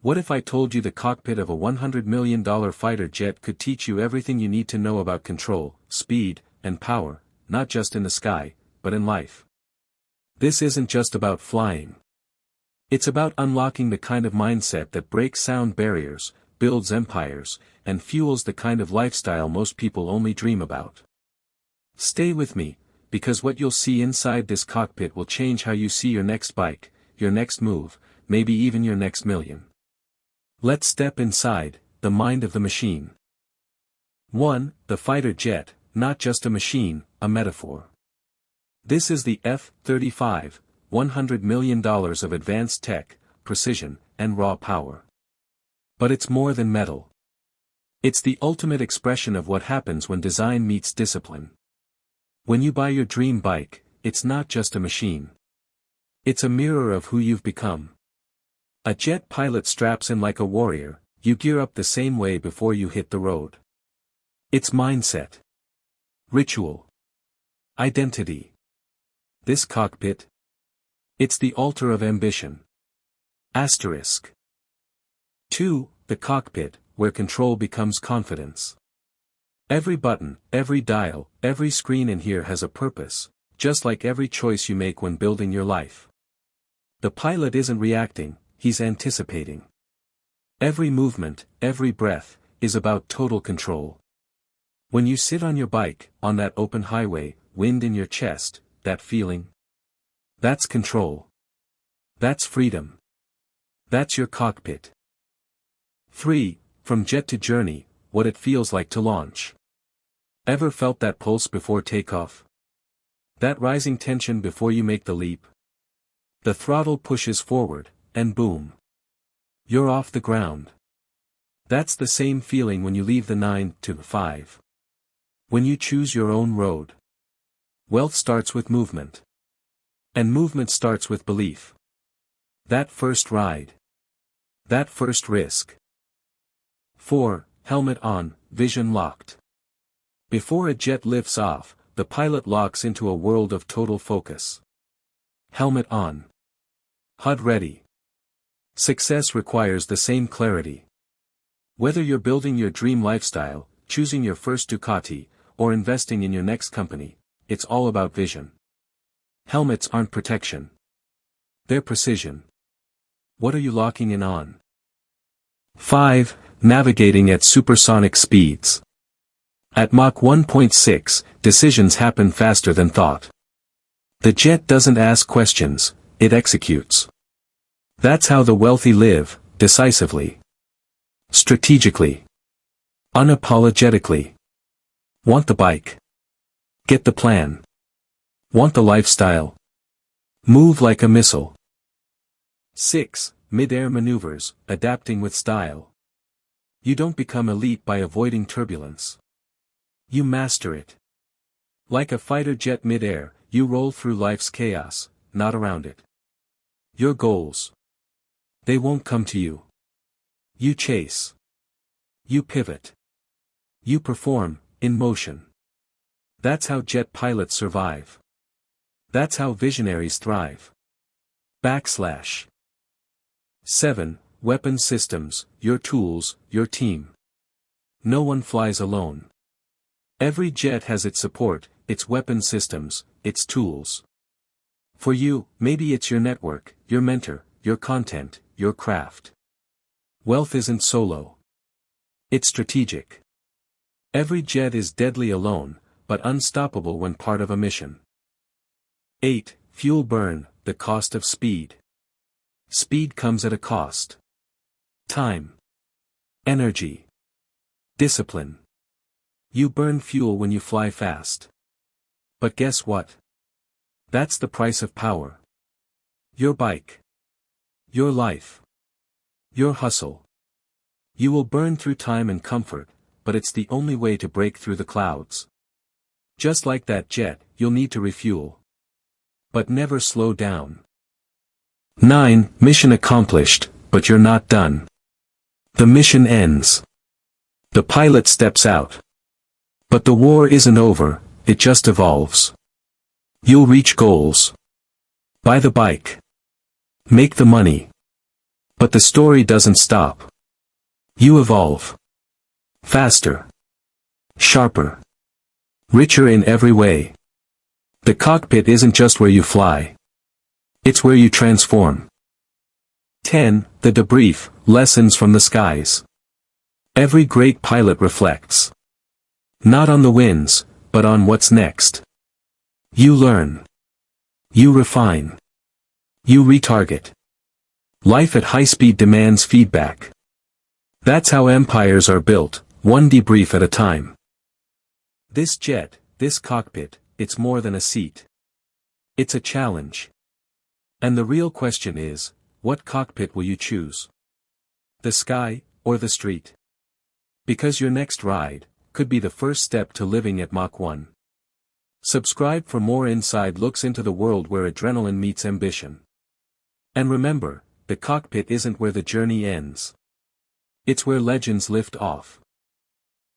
What if I told you the cockpit of a $100 million fighter jet could teach you everything you need to know about control, speed, and power, not just in the sky, but in life? This isn't just about flying. It's about unlocking the kind of mindset that breaks sound barriers, builds empires, and fuels the kind of lifestyle most people only dream about. Stay with me, because what you'll see inside this cockpit will change how you see your next bike, your next move, maybe even your next million. Let's step inside the mind of the machine. 1. The fighter jet, not just a machine, a metaphor. This is the F-35, $100 million of advanced tech, precision, and raw power. But it's more than metal. It's the ultimate expression of what happens when design meets discipline. When you buy your dream bike, it's not just a machine. It's a mirror of who you've become. A jet pilot straps in like a warrior, you gear up the same way before you hit the road. It's mindset. Ritual. Identity. This cockpit. It's the altar of ambition. Asterisk. 2. The cockpit, where control becomes confidence. Every button, every dial, every screen in here has a purpose, just like every choice you make when building your life. The pilot isn't reacting, he's anticipating. Every movement, every breath, is about total control. When you sit on your bike, on that open highway, wind in your chest, that feeling? That's control. That's freedom. That's your cockpit. 3. From jet to journey, what it feels like to launch. Ever felt that pulse before takeoff? That rising tension before you make the leap? The throttle pushes forward, and boom. You're off the ground. That's the same feeling when you leave the 9 to 5. When you choose your own road. Wealth starts with movement. And movement starts with belief. That first ride. That first risk. 4. Helmet on, vision locked. Before a jet lifts off, the pilot locks into a world of total focus. Helmet on. HUD ready. Success requires the same clarity. Whether you're building your dream lifestyle, choosing your first Ducati, or investing in your next company, it's all about vision. Helmets aren't protection. They're precision. What are you locking in on? 5. Navigating at supersonic speeds. At Mach 1.6, decisions happen faster than thought. The jet doesn't ask questions, it executes. That's how the wealthy live, decisively. Strategically. Unapologetically. Want the bike? Get the plan. Want the lifestyle? Move like a missile. 6. Mid-air maneuvers, adapting with style. You don't become elite by avoiding turbulence. You master it. Like a fighter jet mid-air, you roll through life's chaos, not around it. Your goals. They won't come to you. You chase. You pivot. You perform, in motion. That's how jet pilots survive. That's how visionaries thrive. 7. Weapon systems, your tools, your team. No one flies alone. Every jet has its support, its weapon systems, its tools. For you, maybe it's your network, your mentor, your content, your craft. Wealth isn't solo. It's strategic. Every jet is deadly alone, but unstoppable when part of a mission. 8. Fuel burn, the cost of speed. Speed comes at a cost. Time. Energy. Discipline. You burn fuel when you fly fast. But guess what? That's the price of power. Your bike. Your life. Your hustle. You will burn through time and comfort, but it's the only way to break through the clouds. Just like that jet, you'll need to refuel. But never slow down. 9. Mission accomplished, but you're not done. The mission ends. The pilot steps out. But the war isn't over, it just evolves. You'll reach goals. Buy the bike. Make the money. But the story doesn't stop. You evolve. Faster. Sharper. Richer in every way. The cockpit isn't just where you fly. It's where you transform. 10. The debrief, lessons from the skies. Every great pilot reflects. Not on the wins, but on what's next. You learn. You refine. You retarget. Life at high speed demands feedback. That's how empires are built, one debrief at a time. This jet, this cockpit, it's more than a seat. It's a challenge. And the real question is, what cockpit will you choose? The sky, or the street? Because your next ride could be the first step to living at Mach 1. Subscribe for more inside looks into the world where adrenaline meets ambition. And remember, the cockpit isn't where the journey ends. It's where legends lift off.